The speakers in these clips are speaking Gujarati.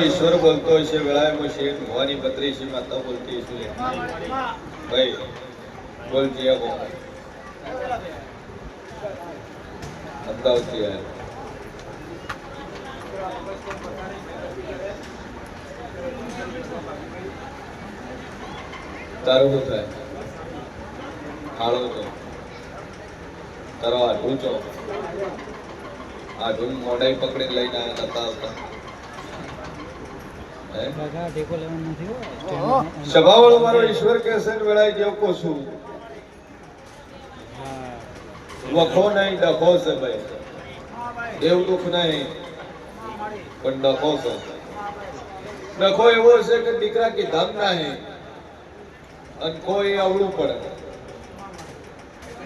ईश्वर बोलतो है वेळाय मुशीन भवानी बत्रीशी माता बोलती इसलिए भाई बोल दिया वो अमदावाद है તારો શું થાય હાળો તો તારો આઢું છો આઢું મોઢાઈ પકડીને લઈને આવ્યા નતા આવતા સભાવાળો મારો ઈશ્વર કહેશે ને વેળાએ જેવું કોશું વખો નહીં ડખો છે ભાઈ દેવ દુઃખ નહીં પણ ડખો છે ડખો એવો છે કે દીકરા કી ધમ નહીં અને કોઈ અવળું પડે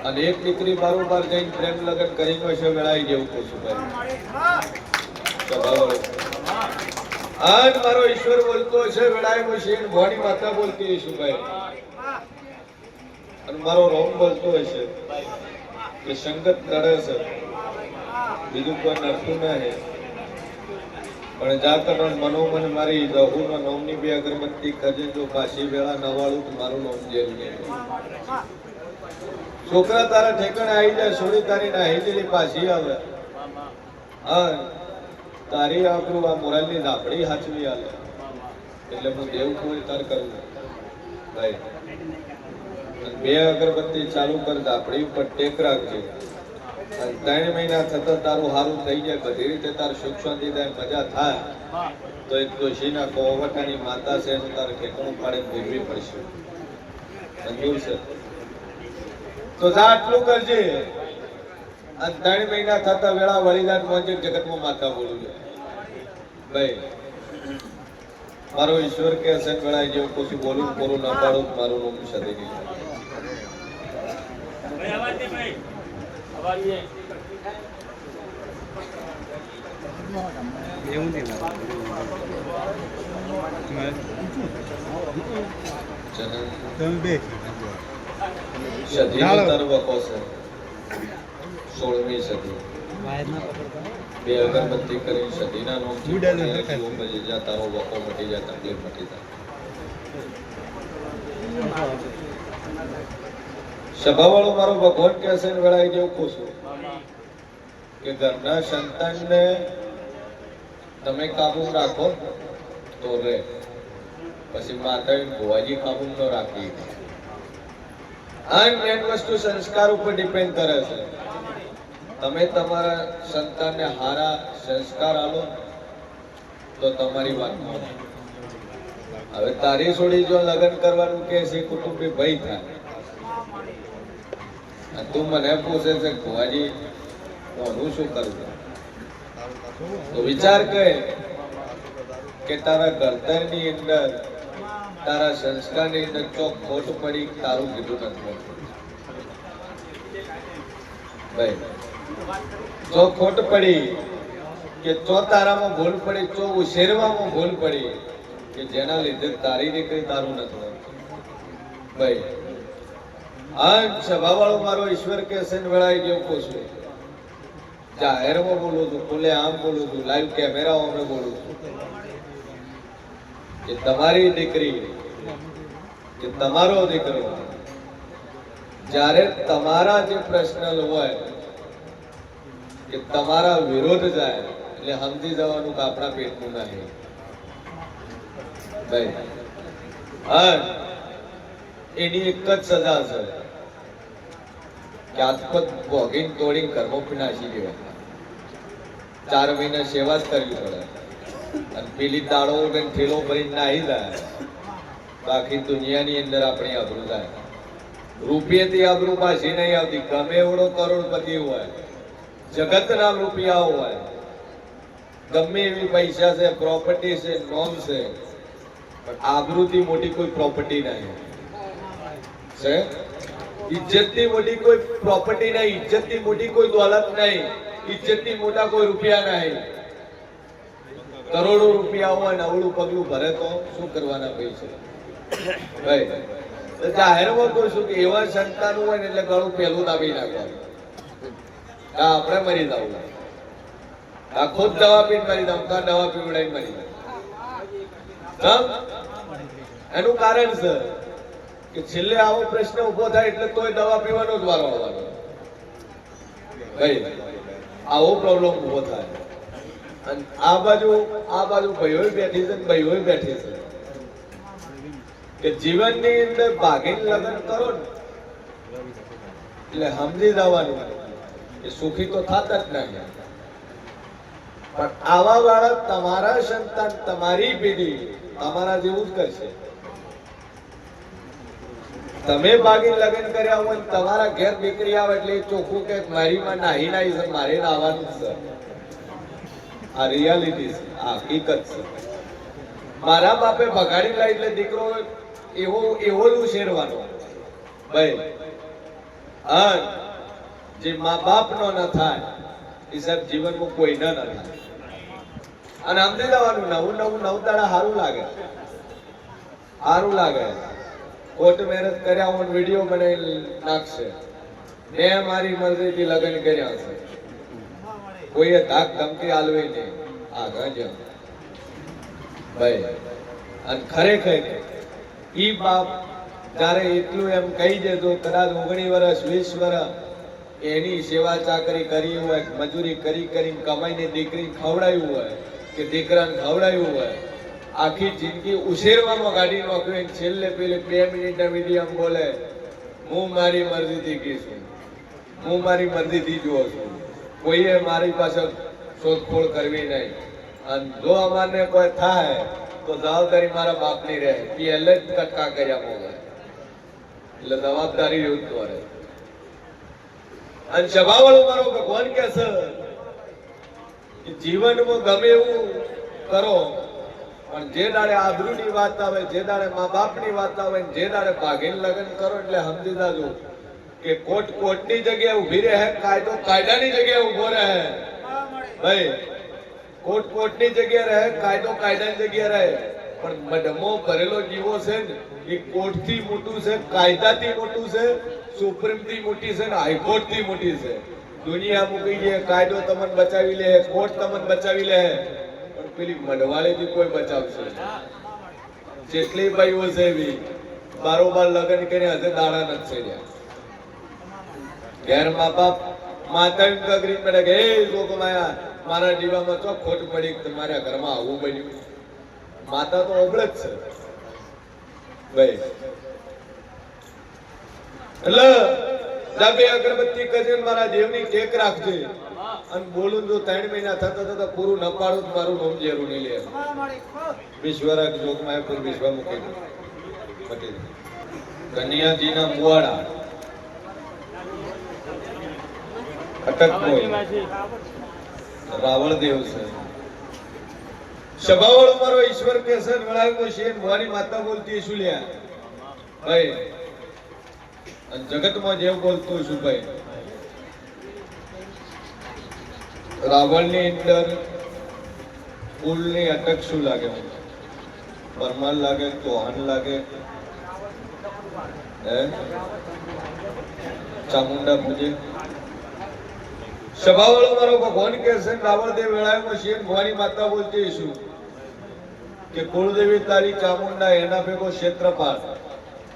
અને એક દીકરી બારોબાર જઈને પ્રેમ લગ્ન કરીને છે વેળાઈ જેવું કોશું ભાઈ સભાવાળો આજ મારો ઈશ્વર બોલતો છે વેળાએ મશીન ભવાની માતા બોલતી હશું ભાઈ અને મારો રોમ બોલતો હશે કે સંગત નડે છે બીજું કોઈ નડતું નહીં પણ જાતનો મનોમન મારી રહુનો નોમની બે અગરબત્તી ખજે જો પાછી વેળા નવાળું તો મારું નામ જેલ નહીં છોકરા તારા ઠેકાણે આવી જાય છોડી તારી નાહી જેલી પાછી આવે હા તારી આપણું આ મોરાલની ઝાપડી હાચવી આલે એટલે હું દેવ કોઈ તાર કરું ભાઈ બે અગરબત્તી ચાલુ કર ઝાપડી ઉપર ટેક રાખજે અને 3 મહિના થતા તારું સારું થઈ જાય બધી રીતે તાર સુખ શાંતિ થાય મજા થાય તો એક દોશીના કોવટાની માતા છે એનું તારે ઠેકાણું પાડીને ભોગવી પડશે મંજૂર છે તો જા આટલું કરજે અને 3 મહિના થતા વેળા વળી જાય મોજે જગતમાં માતા બોલું ભાઈ મારો ઈશ્વર કે છે વેળા જેવું કશું બોલું પૂરું ના પાડું મારું નામ સદી નહીં એવું નહીં સદી તરવકો છે 16મી સદી બે અગરબત્તી કરી સદીના નામ પછી જા તારો વકો મટી જાય તકલીફ મટી જાય સભાવાળો મારો ભગવાન કહે છે વેળાએ જેવું પૂછું કે ઘરના સંતાનને તમે કાબુ રાખો તો રે પછી માતા ભુવાજી કાબુ ન રાખી આ મેન વસ્તુ સંસ્કાર ઉપર ડિપેન્ડ કરે છે તમે તમારા સંતાનને હારા સંસ્કાર આલો તો તમારી વાત માનો હવે તારી છોડી જો લગ્ન કરવાનું કે છે કુટુંબી ભય થાય તું મને પૂછે છે ભુવાજી હું શું કરું તો વિચાર કર કે તારા ઘડતરની અંદર તારા સંસ્કારની અંદર ચોક ખોટ પડી તારું કીધું નથી ભાઈ જો ખોટ પડી કે ચો તારામાં ભૂલ પડી ચો ઉછેરવામાં ભૂલ પડી કે જેના લીધે તારી દીકરી તારું નથી ભાઈ આ સભાવાળો મારો ઈશ્વર કે છે વેળાએ જેવું પૂછું જાહેરમાં બોલું છું ખુલ્લે આમ બોલું છું લાઈવ કેમેરાઓમાં બોલું છું કે તમારી દીકરી કે તમારો દીકરો જ્યારે તમારા જે પ્રશ્નલ હોય કે તમારા વિરોધ જાય એટલે સમજી જવાનું કે આપણા પેટનું નહીં ભાઈ હા એની એક જ સજા છે કે આત્મત ભોગીને તોડીને ઘરમાં નાસી દેવા 4 મહિના સેવા જ કરવી પડે અને પેલી દાડો ઠેલો ભરીને નાહી જાય તો આખી દુનિયાની અંદર આપણી આબરૂ જાય રૂપિયાથી આબરૂ પાછી નહીં આવતી ગમે એવડો કરોડપતિ હોય જગતના રૂપિયા હોય ગમે એવી પૈસા છે પ્રોપર્ટી છે નોમ છે પણ આબરૂથી મોટી કોઈ પ્રોપર્ટી નહીં છે ઇજ્જતથી મોટી કોઈ પ્રોપર્ટી નહીં ઇજ્જતથી મોટી કોઈ દોલત નહીં ઇજ્જતથી મોટા કોઈ રૂપિયા નહીં કરોડો રૂપિયા હોય નવડું પગલું ભરે તો શું કરવાના પૈસા ભાઈ જાહેરમાં કહું છું કે એવા સંતાન હોય ને એટલે ગળું પહેલું દાબી નાખવાનું આપણે મરી જવું આ ખુદ દવા પીને મરી જાવ દવા પીવડાવી મરી જાય કેમ? એનું કારણ છે કે છેલ્લે આવો પ્રશ્ન ઉભો થાય એટલે તોય દવા પીવાનો જ વારો આવવાનો. ભાઈ આવો પ્રોબ્લેમ ઉભો થાય. અને આ બાજુ ભાઈઓ બેઠી છે, ભાઈઓ બેઠી છે કે જીવનની અંદર ભાગીને લગ્ન કરો ને એટલે સમજી જવાનું કે સુખી તો થતા જ નહીં. પણ આવા વાળા તમારા સંતાન, તમારી પેઢી તમારા જેવું જ કરશે. તમે ભાગીને લગ્ન કર્યા હોય તમારા ઘેર દીકરી આવે એટલે ચોખ્ખું કે મારી માં નાહી નાહી છે, મારે નાવાનું જ છે. આ રિયાલિટી છે, આ હકીકત છે. મારા બાપે ભગાડી લાવી એટલે દીકરો એવો જ ઉછેરવાનો. ભાઈ હા, જે મા બાપ નો ન થાય એ સાહેબ જીવનમાં કોઈ ન થાય. અને સમજી જવાનું નવું નવ દાડા સારું લાગે, સારું લાગે. કોર્ટ મેરેજ કર્યા હોય વિડીયો બનાવી નાખશે, મેં મારી મરજીથી લગ્ન કર્યા છે, કોઈએ ધાક ધમકી આલવી નહીં. આ ગજબ ભાઈ. અને ખરેખર ઈ બાપ જ્યારે એટલું એમ કહી દેતો, કદાચ 19 વર્ષ 20 વર્ષ એની સેવા ચાકરી કરી હોય, મજૂરી કરી કરીને કમાઈને દીકરી ખવડાવ્યું હોય કે દીકરાને ખવડાવ્યું હોય, આખી જિંદગી ઉછેરવામાં કાઢી નાખ્યું, છેલ્લે પેલે 2 મિનિટના વિડીયો બોલે હું મારી મરજીથી ગઈ છું, હું મારી મરજીથી જોઉં છું, કોઈએ મારી પાછળ શોધખોળ કરવી નહીં. અને જો અમારને કોઈ થાય તો જવાબદારી મારા બાપની રહે. પહેલે જ કટકા કર્યા મોગે એટલે જવાબદારી યુદ્ધ કરે. અને સભાવાળો મારો ભગવાન કે છે જીવનમાં ગમે એવું કરો, પણ જે દાડે આબરૂની વાત આવે, જે દાડે મા બાપની વાત આવે, જે દાડે ભાગીને લગ્ન કરો એટલે સમજી જાજો કે કોર્ટની જગ્યાએ ઉભી રહે, કાયદો કાયદાની જગ્યાએ ઉભો રહે. ભાઈ કોર્ટની જગ્યાએ રહે, કાયદો કાયદાની જગ્યાએ રહે. પણ મઢમો ભરેલો જીવો છે ને એ કોર્ટથી મોટું છે, કાયદાથી મોટું છે, સુપ્રીમથી મોટી છે ને હાઈકોર્ટથી મોટી છે. દુનિયા મૂકી દે, કાયદો તમને બચાવી લે, કોર્ટ તમને બચાવી લે, પણ પેલી મઢવાળેથી કોઈ બચાવશે. જેટલી ભાઈઓ છે એવી બારોબાર લગ્ન કર્યા હશે, દાડા નથી રહ્યા. ઘેર મા બાપ માતા કગરી પડે કે એ લોકો મારા જીવામાં તો ખોટ પડી, તમારા ઘરમાં આવું બન્યું. માતા તો અબળ જ છે ભાઈ. એટલે જાબે અગરબત્તી કજે મારા દેવની ટેક રાખજે. અને બોલું જો 3 મહિના થતા પૂરું ન પાડું મારું નામ જેરું નહીં લે. વિશ્વરાગ જોગમાં પર વિશ્વ મૂકી કન્યાજીના મુવાડા રાવણ દેવ છે. સભાવાળો મારો ઈશ્વર કે છે વળાવ્યો છે, મારી માતા બોલતી શું લ્યા ભાઈ. અને જગતમાં જેવું બોલતું છું ભાઈ. રાવણની અંદર કુલની અટક શું લાગે? પરમાર લાગે, ચૌહાણ લાગે, ચામુંડા પૂજે. સભાવાળો મારો ભગવાન કે છે રાવણ દેવ વેળામાં છે, ભવાની માતા બોલતી શું કે કુળદેવી તારી ચામુંડા, એના ભેગો ક્ષેત્રપાલ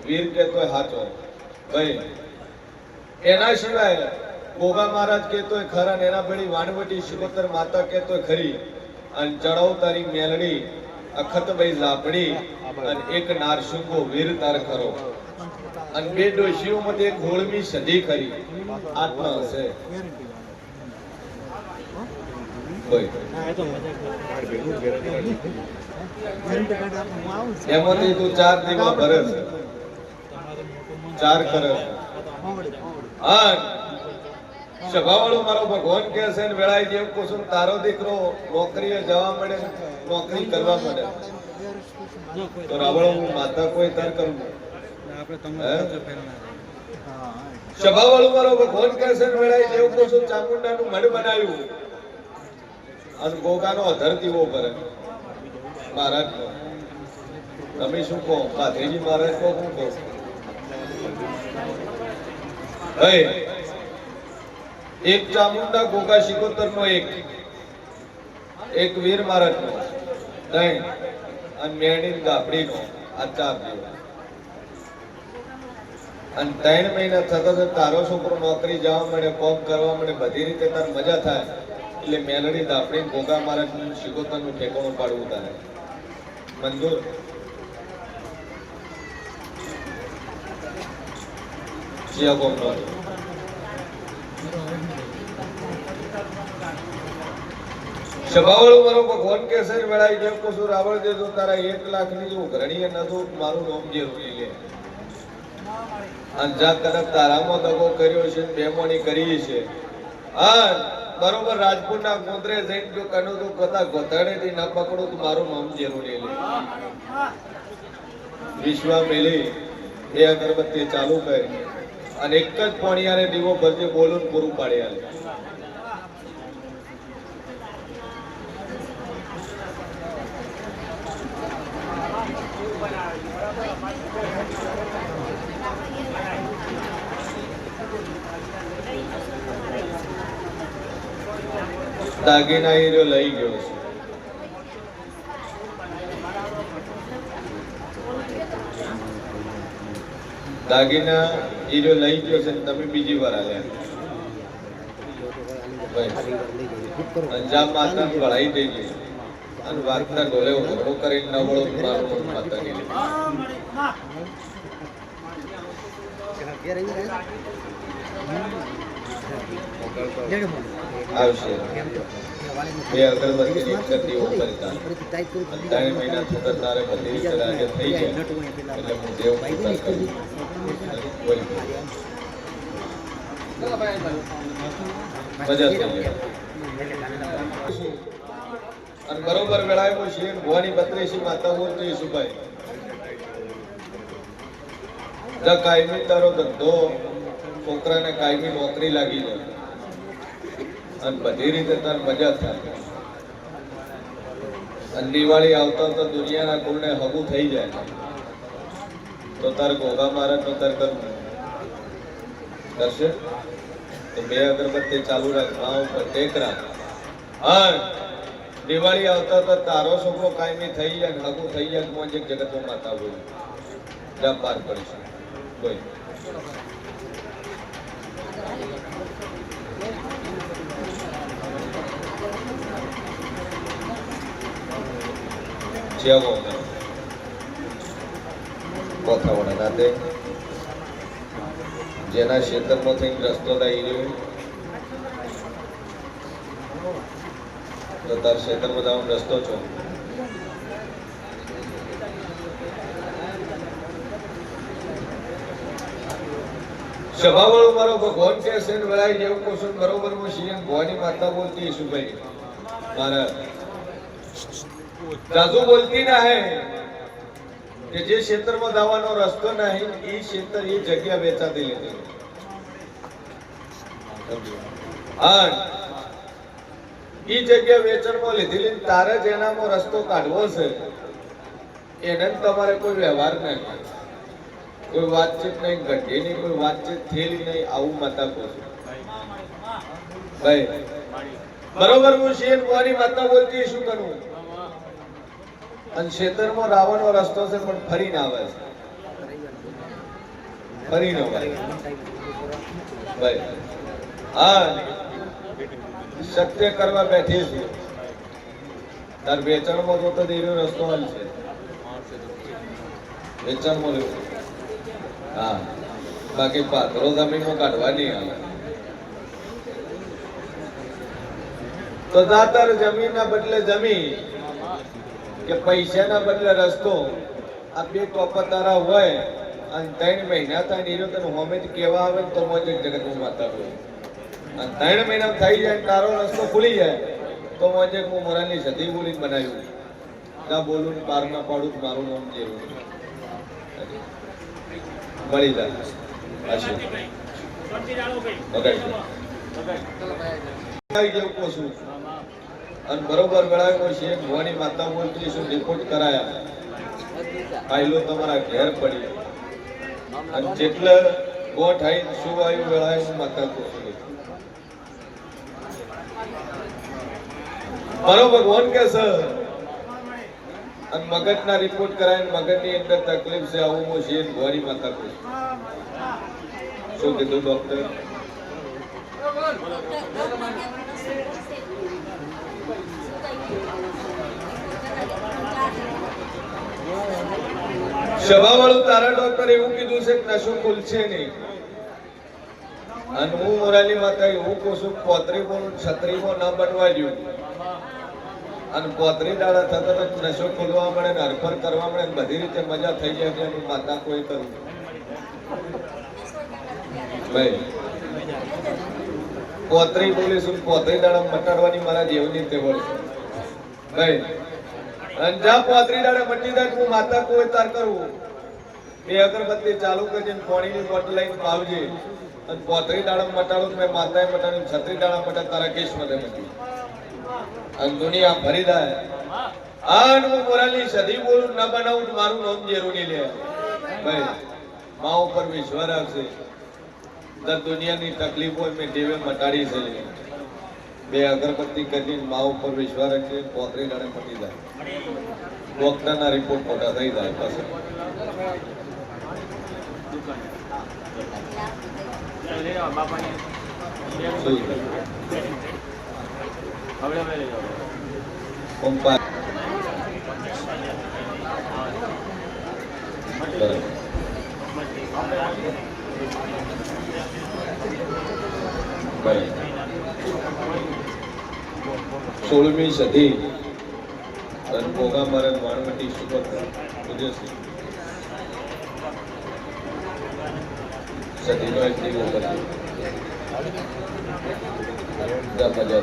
વીર કેતો હાચો ભાઈ. એના સિવાય ગોગા મહારાજ કેતોય ખરા, એના ભેળી વાણવટી શિકોતર માતા કેતોય ખરી. અને ચડાવ તારી મેલડી અખતભાઈ લાપડી, અને એક નારસુંગો વીર તાર ખરો. અને 2 ડોશીઓમાં એક હોળમી સધી ખરી આત્મા હશે. એમાંથી તું 4 દીવા ભરે છે, 4 કરે. સભાવાળો મારો ભગવાન કે છે વેળાઈ જેમ કુસુમ તારો દીકરો નોકરીએ જવા મળે, નોકરી કરવા મળે તો રાવણો હું માતા કોઈ તર કરું. સભાવાળો મારો ભગવાન કે છે વેળાઈ જેમ કુસુમ ચામુંડાનું મઢ બનાવ્યું અને ગોગાનો અધર દીવો કરે મહારાજ. તમે શું કહો? ભાથીજી મહારાજ કહો શું કહો? એક ચામુંડા ગોગા શિકોતર નો, એક વીર મહારાજ નો, અને મેણી ગાબડીનો આ 4 દિવસ અને 3 મહિના થતા તારો છોકરો નોકરી જવા મળે, કોમ કરવા મળે, બધી રીતે તાર મજા થાય એટલે મેલડી દાપડી ગોગા મહારાજનું શિકોતરનું ઠેકાણું પાડવું તારે મંજૂર? સભાવાળું મારો ભગવાન કેસર વેળાઈ જેમ કશું રાવળ દેજો તારા 1 લાખની જો ઘરણીએ નતું મારું નામ જરૂરી લે અને જા કદક તારામાં દગો કર્યો છે, બેમોની કરી છે. હા બરોબર, રાજપુરના ગોંદરે જઈને જો કનો તો કદા ગોતાડેથી ન પકડો તો મારું નામ જરૂરી લે. વિશ્વા મેલી 2 અગરબત્તી ચાલુ કરી અને એક જ પાણીયારે દીવો ભરજે બોલું પૂરું પાડી આલે. દાગીના હીરો લઈ ગયો છે. દાગીના હીરો લઈ ગયો છે, તમે બીજી વાર આલ્યા અંજામ માતા વળાઈ દેજે અને વાર્તા ડોલે ઉભો કરીને નવળો મારું માતા ની આવશે. 2 અગરબત્તી કરતી ઉપર 3 મહિના થતા તારે બધી રીતે રાગે થઈ જાય એટલે હું દેવ પૂજા કરું. મજા થઈ જાય. અને બરોબર વેળાએ હું શિવ ભવાની 32 માતા બોલતો ઈસુભાઈ જ કાયમી તારો ધંધો, છોકરાને કાયમી નોકરી લાગી જાય અને બધી રીતે તાર મજા થાય અને દિવાળી આવતા તો દુનિયાના કુળને હગું થઈ જાય તો તાર ગોગા મહારાજ નો તાર કરવું કરશે તો 2 અગરબત્તી ચાલુ રાખ, ભાવ ઉપર ટેક રાખ. હા દિવાળી આવતા તો તારો છોકરો કાયમી થઈ જાય, હગું થઈ જાય, મોજ જગતમાં માતા બોલી જા પાર કરીશું. કોઈ કોથાવાડા નાતે જેના ક્ષેત્રમાં થઈને રસ્તો થઈ રહ્યો તો તાર ક્ષેત્રમાં જવાનો રસ્તો છો. સભાવાળો મારો ભગવાન કે છે વળાઈ જેવું કોશન બરોબર હું શિયન ભવાની માતા બોલતી ઈસુભાઈ મારા જાજુ બોલતી ના હે કે જે ક્ષેત્રમાં જવાનો રસ્તો નહીં એ ક્ષેત્ર એ જગ્યા વેચાતી લીધી. હા એ જગ્યા વેચાણમાં લીધેલી તારે જ એનામાં રસ્તો કાઢવો છે એને તમારે કોઈ વ્યવહાર નહીં, કોઈ વાતચીત નહીં, ઘટી નહીં, કોઈ વાતચીત થયેલી નહીં, આવું માતા કહું છું ભાઈ બરોબર. હું શેર ભવાની માતા બોલતી શું કરું અને ક્ષેત્રમાં રાવણનો રસ્તો છે પણ ફરીને આવે છે, ફરીને ભાઈ. હા સત્ય કરવા બેઠી છે તાર વેચાણમાં જોતો એનો રસ્તો હાલ છે વેચાણમાં લેવું. હા બાકી પાથરો જમીનમાં કાઢવા નહીં આવે તો દાતાર જમીનના બદલે જમીન કે પૈસાના બદલે રસ્તો આ 2 ટોપા તારા હોય અને 3 મહિના થાય નીરો તને હોમેથી કેવા આવે તો મોજ જગતમાં માતા હોય અને 3 મહિના થઈ જાય તારો રસ્તો ખુલી જાય તો મોજ હું મોરાની સદી બોલીને બનાવ્યું ના બોલું પાર ના પાડું મારું નામ જેવું મળી જાય. અને બરોબર વેળાએ શેખ ભવાની માતા બોલતી શું રિપોર્ટ કરાયા ફાઇલો તમારા ઘેર પડી અને જેટલે ગોઠ આઈ શું આવ્યું વેળાએ હું માતા પૂછું મારો ભગવાન કે છે અને મગજના રિપોર્ટ કરાય ને મગજની અંદર તકલીફ છે આવું હું છે ગોળીમાં તકલીફ શું કીધું ડોક્ટર સભાવાળું તારા ડોક્ટર એવું કીધું છે કે નશો ખુલશે નહીં અને હું મોરાલી માતા એવું કહું છું 36 ન બનવા દઉં અને 35 દાડા થતા તો નશો ખોલવા મળે ને હરફર કરવા મળે બધી રીતે મજા થઈ જાય છે એની માતા કોઈ કરું ભાઈ 35 બોલીશું 35 દાડા મટાડવાની મારા જીવની તેવડ છે ભાઈ અને જ્યાં 35 દાડા મટી જાય હું માતા કોઈ તાર કરું બે અગરબત્તી ચાલુ કરીને પાણીની બોટલ લઈને પાવજે અને 35 દાડા મટાડું મેં માતાએ મટાડી 36 દાડા મટા તારા કેસ માં મટી અને દુનિયા ભરી જાય આન હું મોરાલી સદી બોલું ન બનાવું મારું નામ જરૂરી લે ભાઈ મા ઉપર વિશ્વાસ રાખશે દર દુનિયાની તકલીફ હોય મેં દેવે મટાડી છે બે અગરબત્તી કરીને મા ઉપર વિશ્વાસ રાખશે 35 દાડે મટી જાય ડોક્ટરના રિપોર્ટ મોટા થઈ જાય પાસે સોળમી સદી રણભોગા મરણ વાણવટી સુપર ઉદયસિંહ સદીનો એક દીવો બન્યો મજા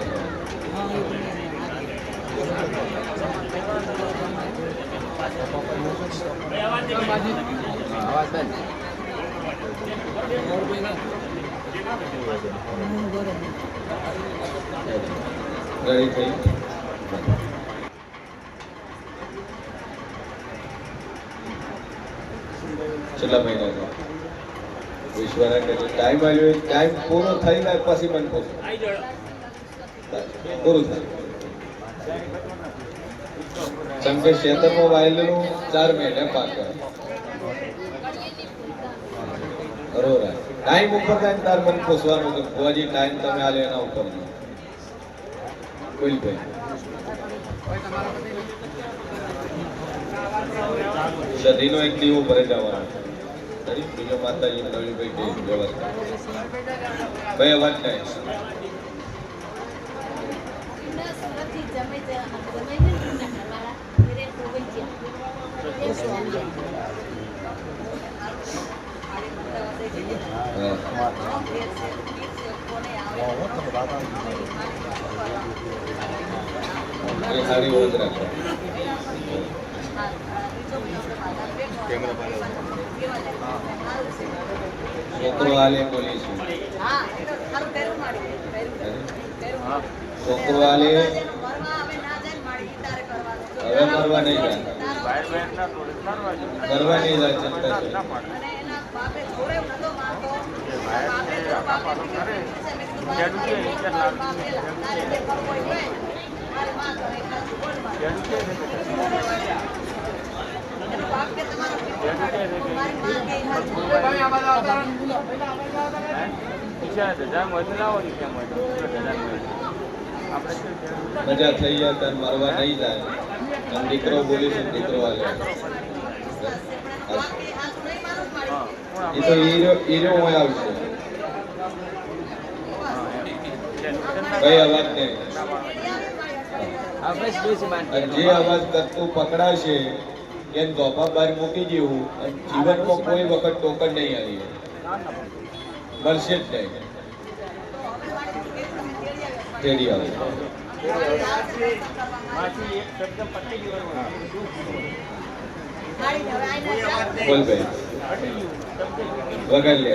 રેડી થઈ છેલ્લા મહિના વિશ્વના ટાઈમ આવ્યો ટાઈમ પૂરો થઈ જાય પછી બંધ થશે પૂરું થાય કેમ કે ક્ષેત્રમાં વાયેલું 4 મહિને પાક બરોબર ટાઈમ ઉપર થાય તાર મન ખોસવાનું કે ભુવાજી ટાઈમ તમે આલે એના ઉપર કોઈ ભાઈ સદીનો એક દીવો ભરે જવાનો બીજો માતાજી નવીભાઈ કે વ્યવસ્થા ભાઈ અવાજ થાય સારી ઓળખ રાખો છોકરો આલે બોલીશું છોકરો આલે હવે મરવા નહીં જાય મરવા નહીં જાય ચિંતા મજા થઈ જાય ત્યારે મરવા નહીં જાય અને દીકરો બોલીશું દીકરો આલે એ તો હીરો હોય આવશે કઈ અવાજ નહીં જે અવાજ કરતું પકડાશે એમ ધોપા બહાર મૂકી દેવું અને જીવનમાં કોઈ વખત ટોકન નહીં આવી મળશે જ નહીં તેડી આવે બોલ ભાઈ વગર લે